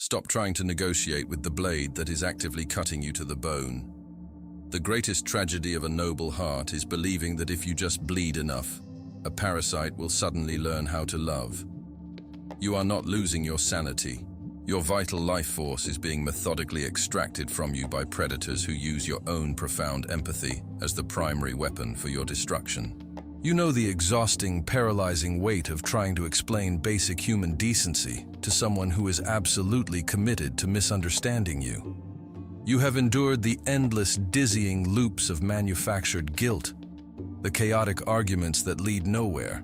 Stop trying to negotiate with the blade that is actively cutting you to the bone. The greatest tragedy of a noble heart is believing that if you just bleed enough, a parasite will suddenly learn how to love. You are not losing your sanity. Your vital life force is being methodically extracted from you by predators who use your own profound empathy as the primary weapon for your destruction. You know the exhausting, paralyzing weight of trying to explain basic human decency to someone who is absolutely committed to misunderstanding you. You have endured the endless, dizzying loops of manufactured guilt, the chaotic arguments that lead nowhere,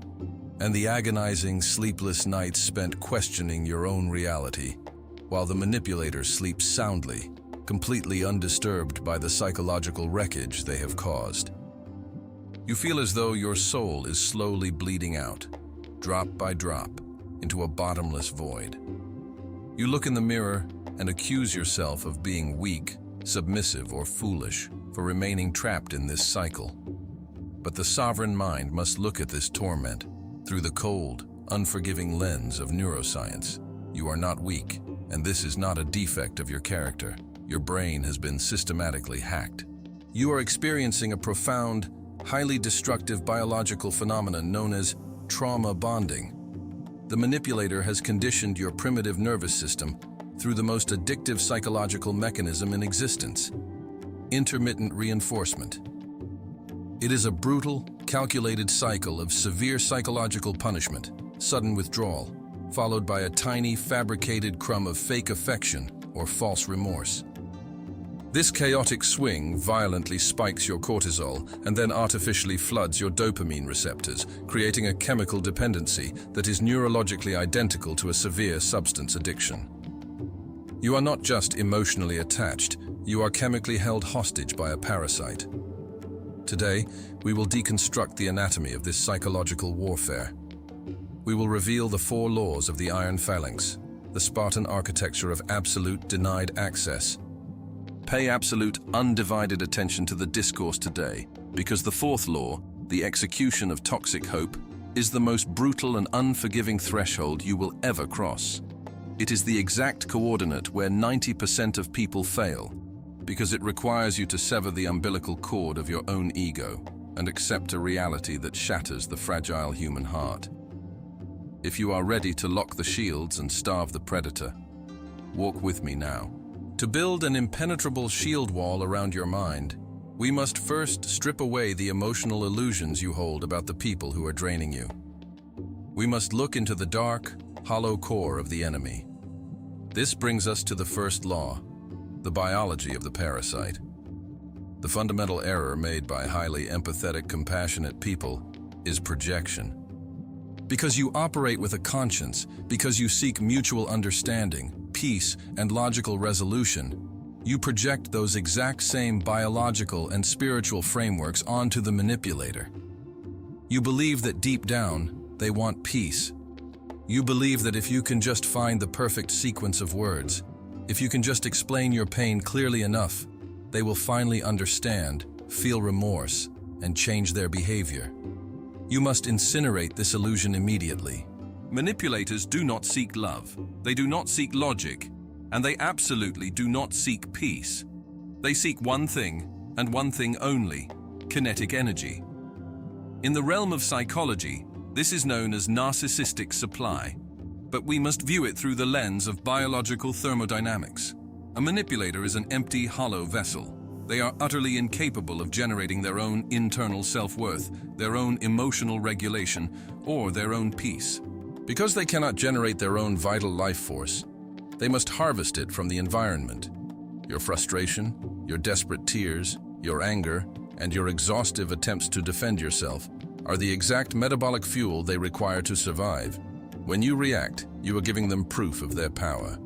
and the agonizing, sleepless nights spent questioning your own reality, while the manipulator sleeps soundly, completely undisturbed by the psychological wreckage they have caused. You feel as though your soul is slowly bleeding out, drop by drop, into a bottomless void. You look in the mirror and accuse yourself of being weak, submissive, or foolish for remaining trapped in this cycle. But the sovereign mind must look at this torment through the cold, unforgiving lens of neuroscience. You are not weak, and this is not a defect of your character. Your brain has been systematically hacked. You are experiencing a profound, highly destructive biological phenomenon known as trauma bonding. The manipulator has conditioned your primitive nervous system through the most addictive psychological mechanism in existence: intermittent reinforcement. It is a brutal, calculated cycle of severe psychological punishment, sudden withdrawal, followed by a tiny, fabricated crumb of fake affection or false remorse. This chaotic swing violently spikes your cortisol and then artificially floods your dopamine receptors, creating a chemical dependency that is neurologically identical to a severe substance addiction. You are not just emotionally attached, you are chemically held hostage by a parasite. Today, we will deconstruct the anatomy of this psychological warfare. We will reveal the 4 laws of the Iron Phalanx, the Spartan architecture of absolute denied access. Pay absolute, undivided attention to the discourse today, because the 4th law, the execution of toxic hope, is the most brutal and unforgiving threshold you will ever cross. It is the exact coordinate where 90% of people fail, because it requires you to sever the umbilical cord of your own ego and accept a reality that shatters the fragile human heart. If you are ready to lock the shields and starve the predator, walk with me now. To build an impenetrable shield wall around your mind, we must first strip away the emotional illusions you hold about the people who are draining you. We must look into the dark, hollow core of the enemy. This brings us to the first law, the biology of the parasite. The fundamental error made by highly empathetic, compassionate people is projection. Because you operate with a conscience, because you seek mutual understanding, peace, and logical resolution, you project those exact same biological and spiritual frameworks onto the manipulator. You believe that deep down, they want peace. You believe that if you can just find the perfect sequence of words, if you can just explain your pain clearly enough, they will finally understand, feel remorse, and change their behavior. You must incinerate this illusion immediately. Manipulators do not seek love, they do not seek logic, and they absolutely do not seek peace. They seek one thing, and one thing only: kinetic energy. In the realm of psychology, this is known as narcissistic supply, but we must view it through the lens of biological thermodynamics. A manipulator is an empty, hollow vessel. They are utterly incapable of generating their own internal self-worth, their own emotional regulation, or their own peace. Because they cannot generate their own vital life force, they must harvest it from the environment. Your frustration, your desperate tears, your anger, and your exhaustive attempts to defend yourself are the exact metabolic fuel they require to survive. When you react, you are giving them proof of their power.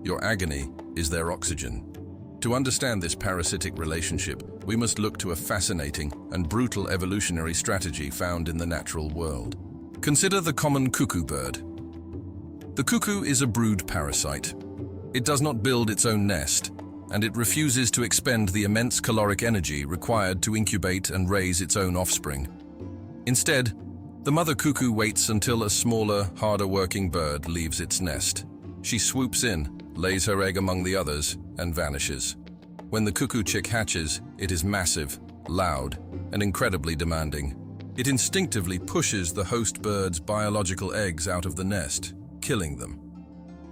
Your agony is their oxygen. To understand this parasitic relationship, we must look to a fascinating and brutal evolutionary strategy found in the natural world. Consider the common cuckoo bird. The cuckoo is a brood parasite. It does not build its own nest, and it refuses to expend the immense caloric energy required to incubate and raise its own offspring. Instead, the mother cuckoo waits until a smaller, harder-working bird leaves its nest. She swoops in, lays her egg among the others, and vanishes. When the cuckoo chick hatches, it is massive, loud, and incredibly demanding. It instinctively pushes the host bird's biological eggs out of the nest, killing them.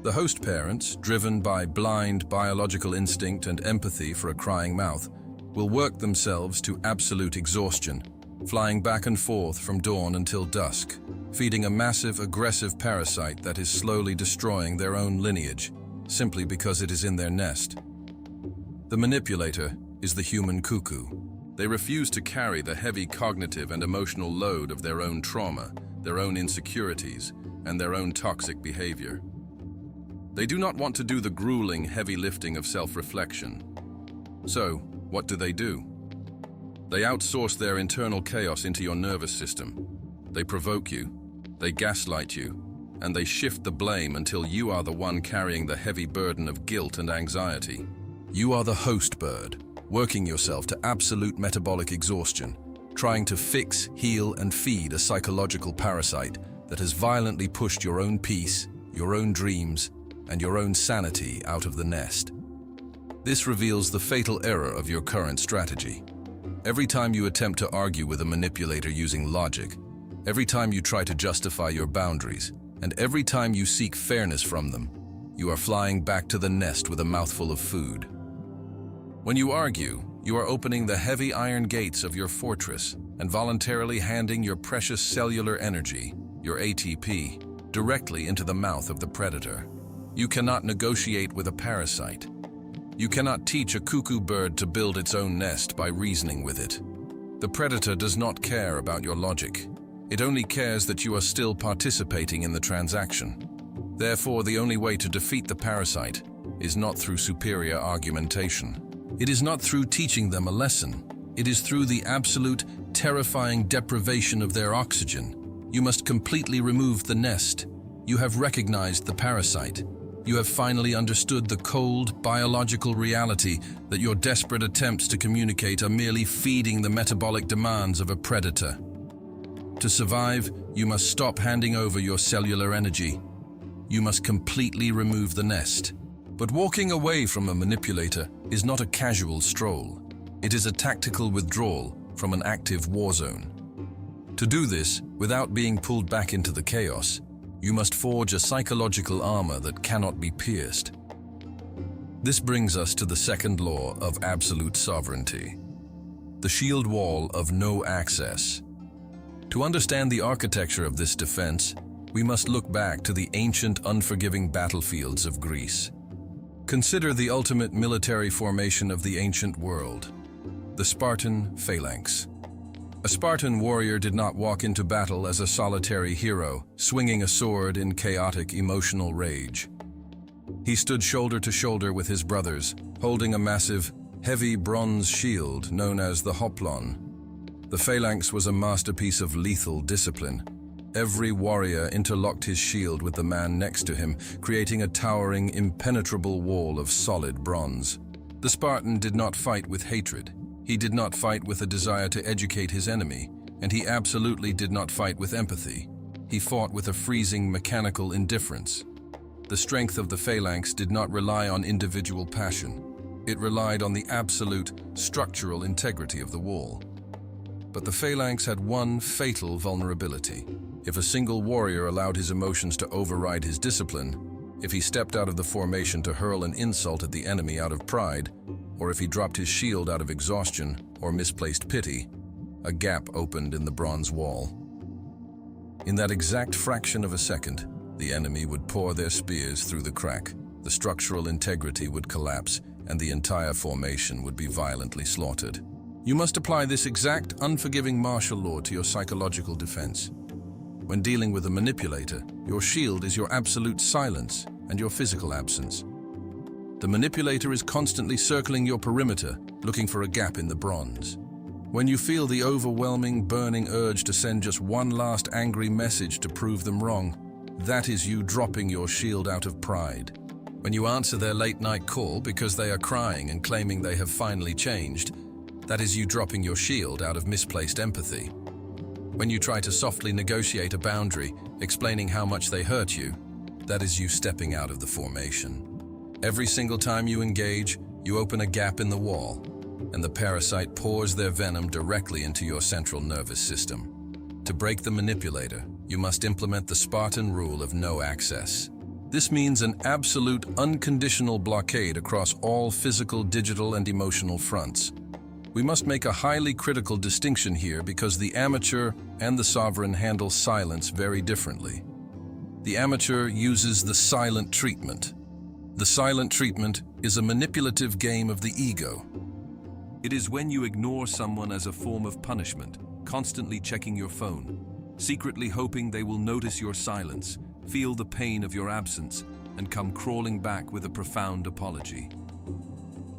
The host parents, driven by blind biological instinct and empathy for a crying mouth, will work themselves to absolute exhaustion, flying back and forth from dawn until dusk, feeding a massive, aggressive parasite that is slowly destroying their own lineage, simply because it is in their nest. The manipulator is the human cuckoo. They refuse to carry the heavy cognitive and emotional load of their own trauma, their own insecurities, and their own toxic behavior. They do not want to do the grueling, heavy lifting of self-reflection. So, what do? They outsource their internal chaos into your nervous system. They provoke you, they gaslight you, and they shift the blame until you are the one carrying the heavy burden of guilt and anxiety. You are the host bird, working yourself to absolute metabolic exhaustion, trying to fix, heal, and feed a psychological parasite that has violently pushed your own peace, your own dreams, and your own sanity out of the nest. This reveals the fatal error of your current strategy. Every time you attempt to argue with a manipulator using logic, every time you try to justify your boundaries, and every time you seek fairness from them, you are flying back to the nest with a mouthful of food. When you argue, you are opening the heavy iron gates of your fortress and voluntarily handing your precious cellular energy, your ATP, directly into the mouth of the predator. You cannot negotiate with a parasite. You cannot teach a cuckoo bird to build its own nest by reasoning with it. The predator does not care about your logic. It only cares that you are still participating in the transaction. Therefore, the only way to defeat the parasite is not through superior argumentation. It is not through teaching them a lesson. It is through the absolute, terrifying deprivation of their oxygen. You must completely remove the nest. You have recognized the parasite. You have finally understood the cold, biological reality that your desperate attempts to communicate are merely feeding the metabolic demands of a predator. To survive, you must stop handing over your cellular energy. You must completely remove the nest. But walking away from a manipulator is not a casual stroll. It is a tactical withdrawal from an active war zone. To do this, without being pulled back into the chaos, you must forge a psychological armor that cannot be pierced. This brings us to the second law of absolute sovereignty, the shield wall of no access. To understand the architecture of this defense, we must look back to the ancient, unforgiving battlefields of Greece. Consider the ultimate military formation of the ancient world, the Spartan Phalanx. A Spartan warrior did not walk into battle as a solitary hero, swinging a sword in chaotic emotional rage. He stood shoulder to shoulder with his brothers, holding a massive, heavy bronze shield known as the hoplon. The phalanx was a masterpiece of lethal discipline. Every warrior interlocked his shield with the man next to him, creating a towering, impenetrable wall of solid bronze. The Spartan did not fight with hatred. He did not fight with a desire to educate his enemy, and he absolutely did not fight with empathy. He fought with a freezing, mechanical indifference. The strength of the phalanx did not rely on individual passion. It relied on the absolute, structural integrity of the wall. But the phalanx had one fatal vulnerability. If a single warrior allowed his emotions to override his discipline, if he stepped out of the formation to hurl an insult at the enemy out of pride, or if he dropped his shield out of exhaustion or misplaced pity, a gap opened in the bronze wall. In that exact fraction of a second, the enemy would pour their spears through the crack, the structural integrity would collapse, and the entire formation would be violently slaughtered. You must apply this exact, unforgiving martial law to your psychological defense. When dealing with a manipulator, your shield is your absolute silence and your physical absence. The manipulator is constantly circling your perimeter, looking for a gap in the bronze. When you feel the overwhelming, burning urge to send just one last angry message to prove them wrong, that is you dropping your shield out of pride. When you answer their late-night call because they are crying and claiming they have finally changed, that is you dropping your shield out of misplaced empathy. When you try to softly negotiate a boundary, explaining how much they hurt you, that is you stepping out of the formation. Every single time you engage, you open a gap in the wall, and the parasite pours their venom directly into your central nervous system. To break the manipulator, you must implement the Spartan rule of no access. This means an absolute, unconditional blockade across all physical, digital, and emotional fronts. We must make a highly critical distinction here because the amateur and the sovereign handle silence very differently. The amateur uses the silent treatment. The silent treatment is a manipulative game of the ego. It is when you ignore someone as a form of punishment, constantly checking your phone, secretly hoping they will notice your silence, feel the pain of your absence, and come crawling back with a profound apology.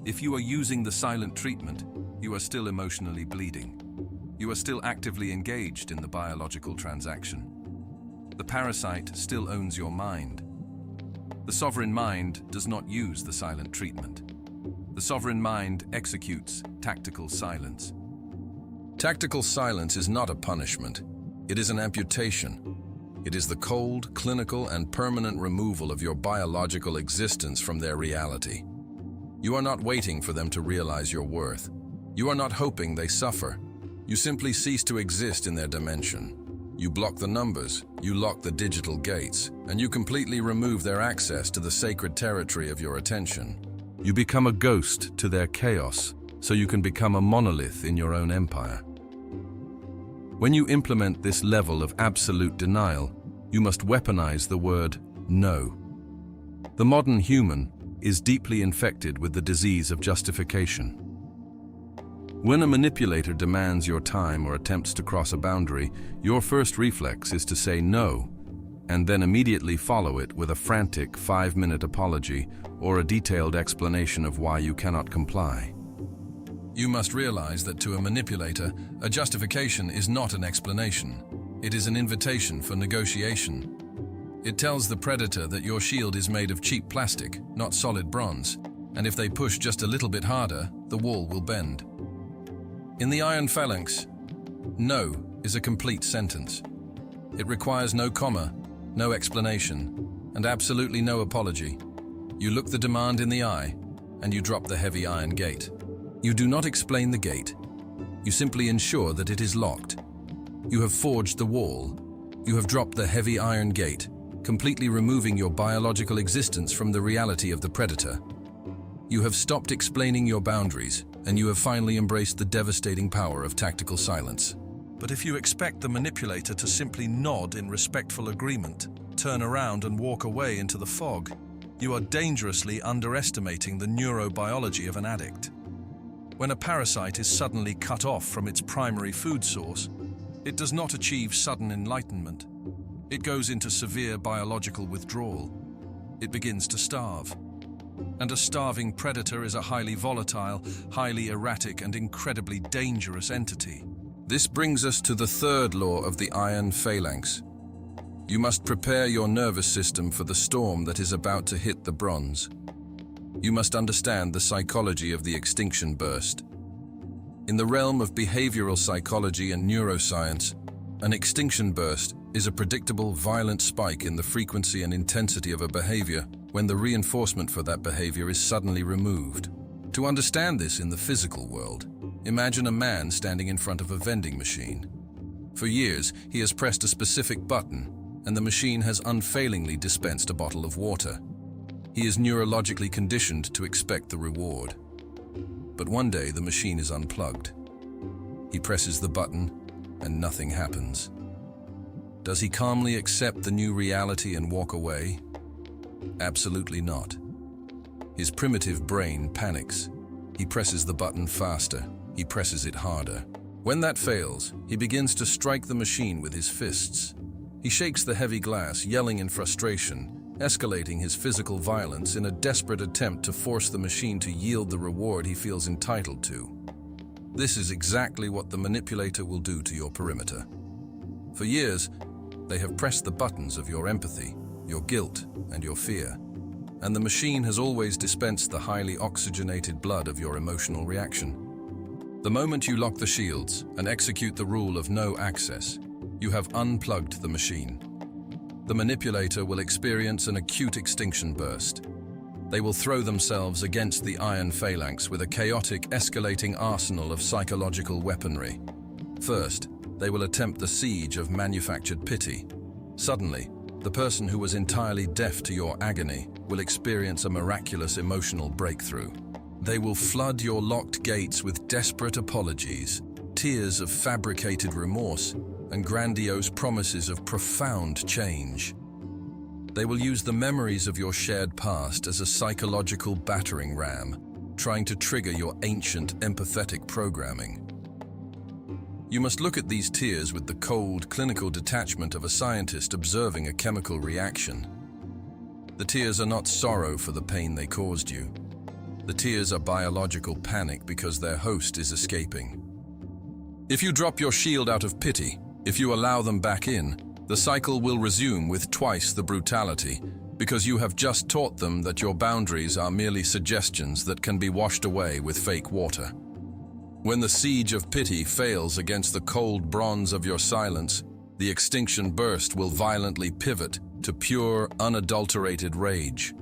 If you are using the silent treatment, you are still emotionally bleeding. You are still actively engaged in the biological transaction. The parasite still owns your mind. The sovereign mind does not use the silent treatment. The sovereign mind executes tactical silence. Tactical silence is not a punishment. It is an amputation. It is the cold, clinical, and permanent removal of your biological existence from their reality. You are not waiting for them to realize your worth. You are not hoping they suffer. You simply cease to exist in their dimension. You block the numbers, you lock the digital gates, and you completely remove their access to the sacred territory of your attention. You become a ghost to their chaos, so you can become a monolith in your own empire. When you implement this level of absolute denial, you must weaponize the word no. The modern human is deeply infected with the disease of justification. When a manipulator demands your time or attempts to cross a boundary, your first reflex is to say no, and then immediately follow it with a frantic 5-minute apology or a detailed explanation of why you cannot comply. You must realize that to a manipulator, a justification is not an explanation. It is an invitation for negotiation. It tells the predator that your shield is made of cheap plastic, not solid bronze, and if they push just a little bit harder, the wall will bend. In the Iron Phalanx, no is a complete sentence. It requires no comma, no explanation, and absolutely no apology. You look the demand in the eye, and you drop the heavy iron gate. You do not explain the gate. You simply ensure that it is locked. You have forged the wall. You have dropped the heavy iron gate, completely removing your biological existence from the reality of the predator. You have stopped explaining your boundaries, and you have finally embraced the devastating power of tactical silence. But if you expect the manipulator to simply nod in respectful agreement, turn around and walk away into the fog, you are dangerously underestimating the neurobiology of an addict. When a parasite is suddenly cut off from its primary food source, it does not achieve sudden enlightenment. It goes into severe biological withdrawal. It begins to starve. And a starving predator is a highly volatile, highly erratic, and incredibly dangerous entity. This brings us to the third law of the Iron Phalanx. You must prepare your nervous system for the storm that is about to hit the bronze. You must understand the psychology of the Extinction Burst. In the realm of behavioral psychology and neuroscience, an extinction burst is a predictable, violent spike in the frequency and intensity of a behavior when the reinforcement for that behavior is suddenly removed. To understand this in the physical world, imagine a man standing in front of a vending machine. For years, he has pressed a specific button, and the machine has unfailingly dispensed a bottle of water. He is neurologically conditioned to expect the reward. But one day, the machine is unplugged. He presses the button, and nothing happens. Does he calmly accept the new reality and walk away? Absolutely not. His primitive brain panics. He presses the button faster. He presses it harder. When that fails, he begins to strike the machine with his fists. He shakes the heavy glass, yelling in frustration, escalating his physical violence in a desperate attempt to force the machine to yield the reward he feels entitled to. This is exactly what the manipulator will do to your perimeter. For years, they have pressed the buttons of your empathy, your guilt, and your fear, and the machine has always dispensed the highly oxygenated blood of your emotional reaction. The moment you lock the shields and execute the rule of no access, you have unplugged the machine. The manipulator will experience an acute extinction burst. They will throw themselves against the Iron Phalanx with a chaotic, escalating arsenal of psychological weaponry. First, they will attempt the siege of manufactured pity. Suddenly, the person who was entirely deaf to your agony will experience a miraculous emotional breakthrough. They will flood your locked gates with desperate apologies, tears of fabricated remorse, and grandiose promises of profound change. They will use the memories of your shared past as a psychological battering ram, trying to trigger your ancient empathetic programming. You must look at these tears with the cold, clinical detachment of a scientist observing a chemical reaction. The tears are not sorrow for the pain they caused you. The tears are biological panic because their host is escaping. If you drop your shield out of pity, if you allow them back in, the cycle will resume with twice the brutality, because you have just taught them that your boundaries are merely suggestions that can be washed away with fake water. When the siege of pity fails against the cold bronze of your silence, the Extinction Burst will violently pivot to pure, unadulterated rage.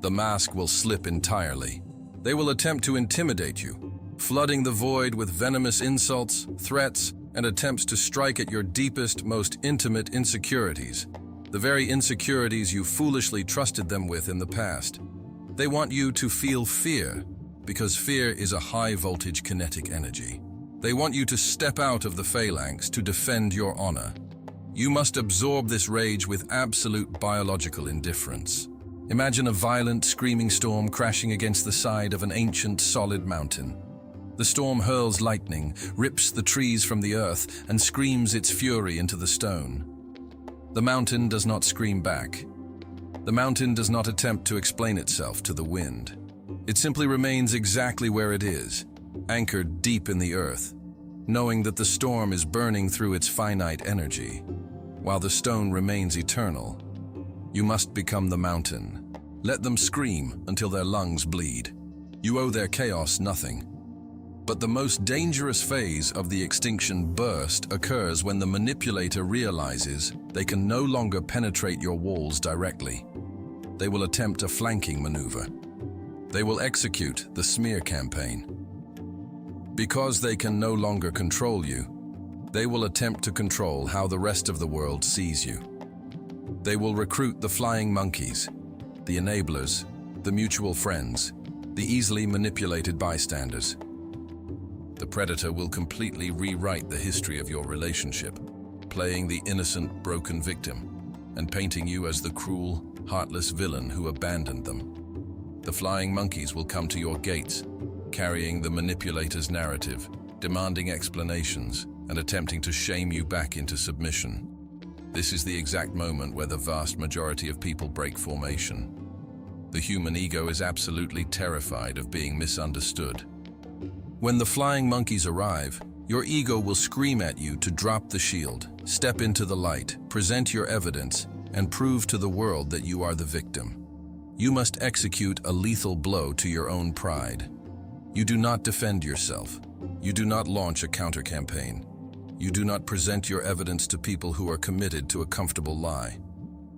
The mask will slip entirely. They will attempt to intimidate you, flooding the void with venomous insults, threats, and attempts to strike at your deepest, most intimate insecurities, the very insecurities you foolishly trusted them with in the past. They want you to feel fear, because fear is a high-voltage kinetic energy. They want you to step out of the phalanx to defend your honor. You must absorb this rage with absolute biological indifference. Imagine a violent, screaming storm crashing against the side of an ancient, solid mountain. The storm hurls lightning, rips the trees from the earth, and screams its fury into the stone. The mountain does not scream back. The mountain does not attempt to explain itself to the wind. It simply remains exactly where it is, anchored deep in the earth, knowing that the storm is burning through its finite energy, while the stone remains eternal. You must become the mountain. Let them scream until their lungs bleed. You owe their chaos nothing. But the most dangerous phase of the Extinction Burst occurs when the manipulator realizes they can no longer penetrate your walls directly. They will attempt a flanking maneuver. They will execute the smear campaign. Because they can no longer control you, they will attempt to control how the rest of the world sees you. They will recruit the flying monkeys, the enablers, the mutual friends, the easily manipulated bystanders. The predator will completely rewrite the history of your relationship, playing the innocent, broken victim, and painting you as the cruel, heartless villain who abandoned them. The flying monkeys will come to your gates, carrying the manipulator's narrative, demanding explanations, and attempting to shame you back into submission. This is the exact moment where the vast majority of people break formation. The human ego is absolutely terrified of being misunderstood. When the flying monkeys arrive, your ego will scream at you to drop the shield, step into the light, present your evidence, and prove to the world that you are the victim. You must execute a lethal blow to your own pride. You do not defend yourself. You do not launch a counter-campaign. You do not present your evidence to people who are committed to a comfortable lie.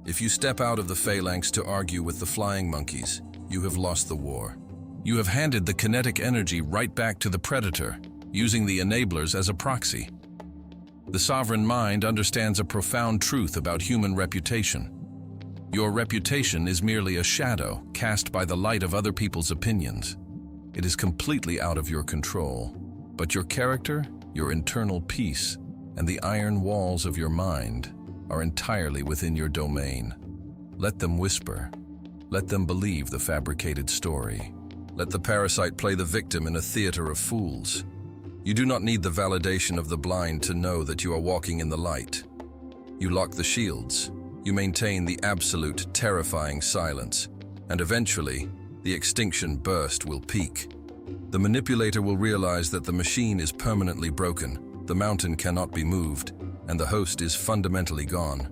If you step out of the phalanx to argue with the flying monkeys, you have lost the war. You have handed the kinetic energy right back to the predator, using the enablers as a proxy. The sovereign mind understands a profound truth about human reputation. Your reputation is merely a shadow cast by the light of other people's opinions. It is completely out of your control. But your character, your internal peace, and the iron walls of your mind are entirely within your domain. Let them whisper. Let them believe the fabricated story. Let the parasite play the victim in a theater of fools. You do not need the validation of the blind to know that you are walking in the light. You lock the shields. You maintain the absolute, terrifying silence. And eventually, the Extinction Burst will peak. The manipulator will realize that the machine is permanently broken, the mountain cannot be moved, and the host is fundamentally gone.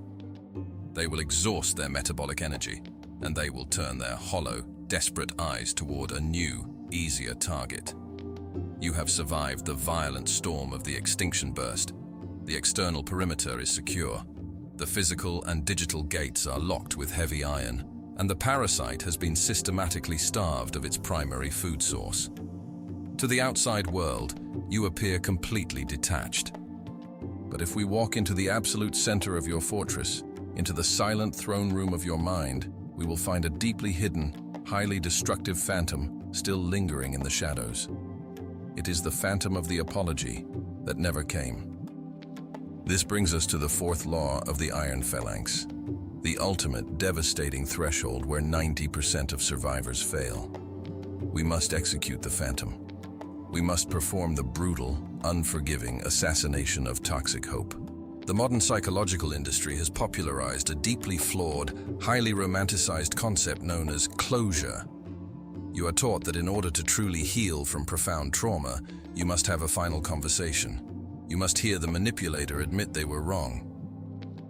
They will exhaust their metabolic energy, and they will turn their hollow, desperate eyes toward a new, easier target. You have survived the violent storm of the Extinction Burst. The external perimeter is secure. The physical and digital gates are locked with heavy iron, and the parasite has been systematically starved of its primary food source. To the outside world, you appear completely detached. But if we walk into the absolute center of your fortress, into the silent throne room of your mind, we will find a deeply hidden, highly destructive phantom still lingering in the shadows. It is the phantom of the apology that never came. This brings us to the fourth law of the Iron Phalanx, the ultimate devastating threshold where 90% of survivors fail. We must execute the phantom. We must perform the brutal, unforgiving assassination of toxic hope. The modern psychological industry has popularized a deeply flawed, highly romanticized concept known as closure. You are taught that in order to truly heal from profound trauma, you must have a final conversation. You must hear the manipulator admit they were wrong.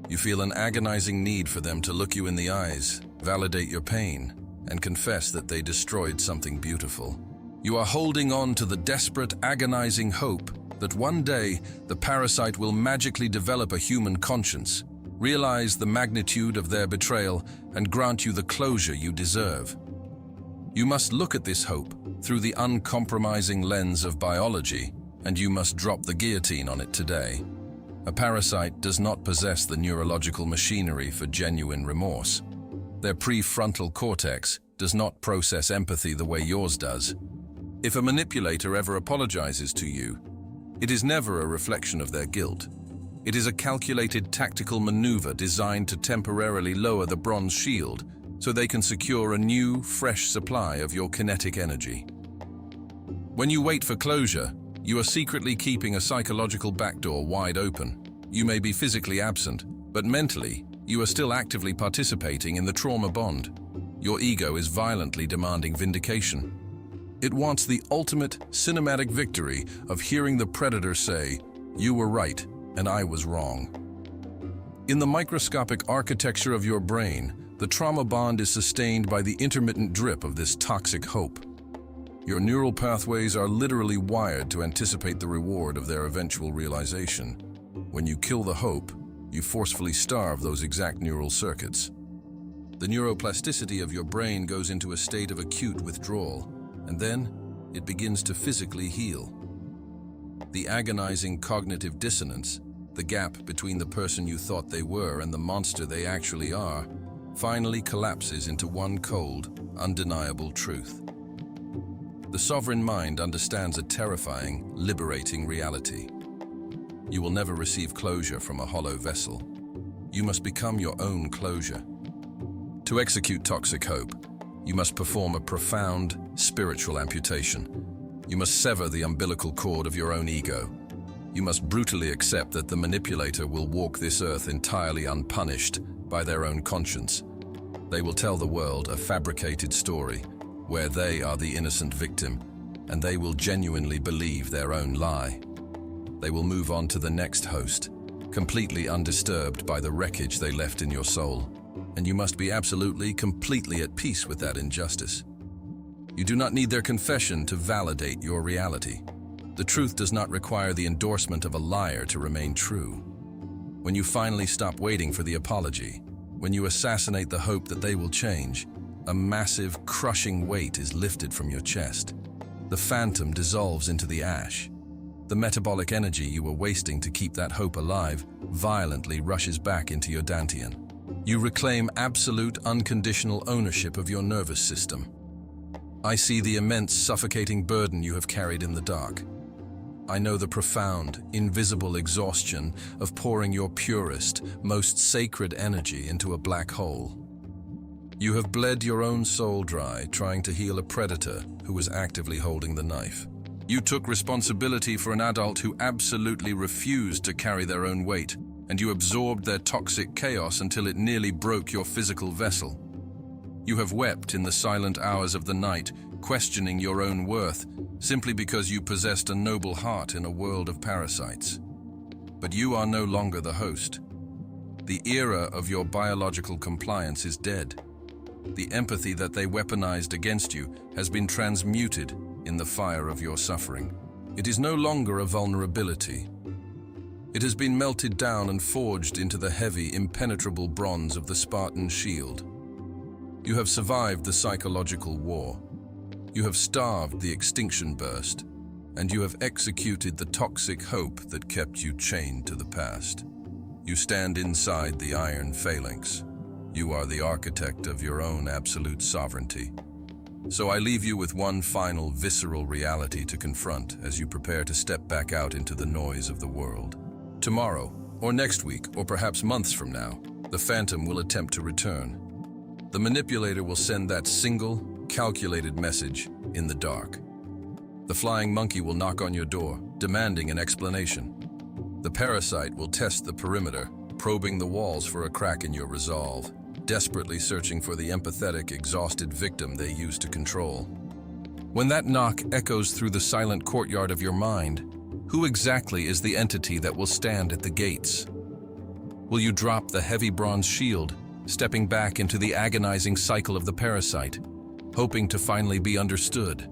You feel an agonizing need for them to look you in the eyes, validate your pain, and confess that they destroyed something beautiful. You are holding on to the desperate, agonizing hope that one day the parasite will magically develop a human conscience, realize the magnitude of their betrayal, and grant you the closure you deserve. You must look at this hope through the uncompromising lens of biology, and you must drop the guillotine on it today. A parasite does not possess the neurological machinery for genuine remorse. Their prefrontal cortex does not process empathy the way yours does. If a manipulator ever apologizes to you, it is never a reflection of their guilt. It is a calculated tactical maneuver designed to temporarily lower the bronze shield so they can secure a new, fresh supply of your kinetic energy. When you wait for closure, you are secretly keeping a psychological backdoor wide open. You may be physically absent, but mentally, you are still actively participating in the trauma bond. Your ego is violently demanding vindication. It wants the ultimate cinematic victory of hearing the predator say, "You were right, and I was wrong." In the microscopic architecture of your brain, the trauma bond is sustained by the intermittent drip of this toxic hope. Your neural pathways are literally wired to anticipate the reward of their eventual realization. When you kill the hope, you forcefully starve those exact neural circuits. The neuroplasticity of your brain goes into a state of acute withdrawal, and then it begins to physically heal. The agonizing cognitive dissonance, the gap between the person you thought they were and the monster they actually are, finally collapses into one cold, undeniable truth. The sovereign mind understands a terrifying, liberating reality. You will never receive closure from a hollow vessel. You must become your own closure. To execute toxic hope, you must perform a profound, spiritual amputation. You must sever the umbilical cord of your own ego. You must brutally accept that the manipulator will walk this earth entirely unpunished by their own conscience. They will tell the world a fabricated story where they are the innocent victim, and they will genuinely believe their own lie. They will move on to the next host, completely undisturbed by the wreckage they left in your soul. And you must be absolutely, completely at peace with that injustice. You do not need their confession to validate your reality. The truth does not require the endorsement of a liar to remain true. When you finally stop waiting for the apology, when you assassinate the hope that they will change, a massive, crushing weight is lifted from your chest. The phantom dissolves into the ash. The metabolic energy you were wasting to keep that hope alive violently rushes back into your dantian. You reclaim absolute, unconditional ownership of your nervous system. I see the immense, suffocating burden you have carried in the dark. I know the profound, invisible exhaustion of pouring your purest, most sacred energy into a black hole. You have bled your own soul dry trying to heal a predator who was actively holding the knife. You took responsibility for an adult who absolutely refused to carry their own weight, and you absorbed their toxic chaos until it nearly broke your physical vessel. You have wept in the silent hours of the night, questioning your own worth, simply because you possessed a noble heart in a world of parasites. But you are no longer the host. The era of your biological compliance is dead. The empathy that they weaponized against you has been transmuted in the fire of your suffering. It is no longer a vulnerability. It has been melted down and forged into the heavy, impenetrable bronze of the Spartan shield. You have survived the psychological war. You have starved the Extinction Burst, and you have executed the toxic hope that kept you chained to the past. You stand inside the Iron Phalanx. You are the architect of your own absolute sovereignty. So I leave you with one final visceral reality to confront as you prepare to step back out into the noise of the world. Tomorrow, or next week, or perhaps months from now, the Phantom will attempt to return. The manipulator will send that single, calculated message in the dark. The flying monkey will knock on your door, demanding an explanation. The parasite will test the perimeter, probing the walls for a crack in your resolve, desperately searching for the empathetic, exhausted victim they use to control. When that knock echoes through the silent courtyard of your mind, who exactly is the entity that will stand at the gates? Will you drop the heavy bronze shield, stepping back into the agonizing cycle of the parasite, hoping to finally be understood?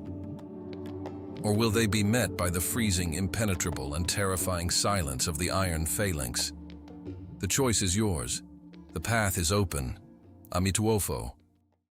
Or will they be met by the freezing, impenetrable, and terrifying silence of the Iron Phalanx? The choice is yours. The path is open. Amituofo.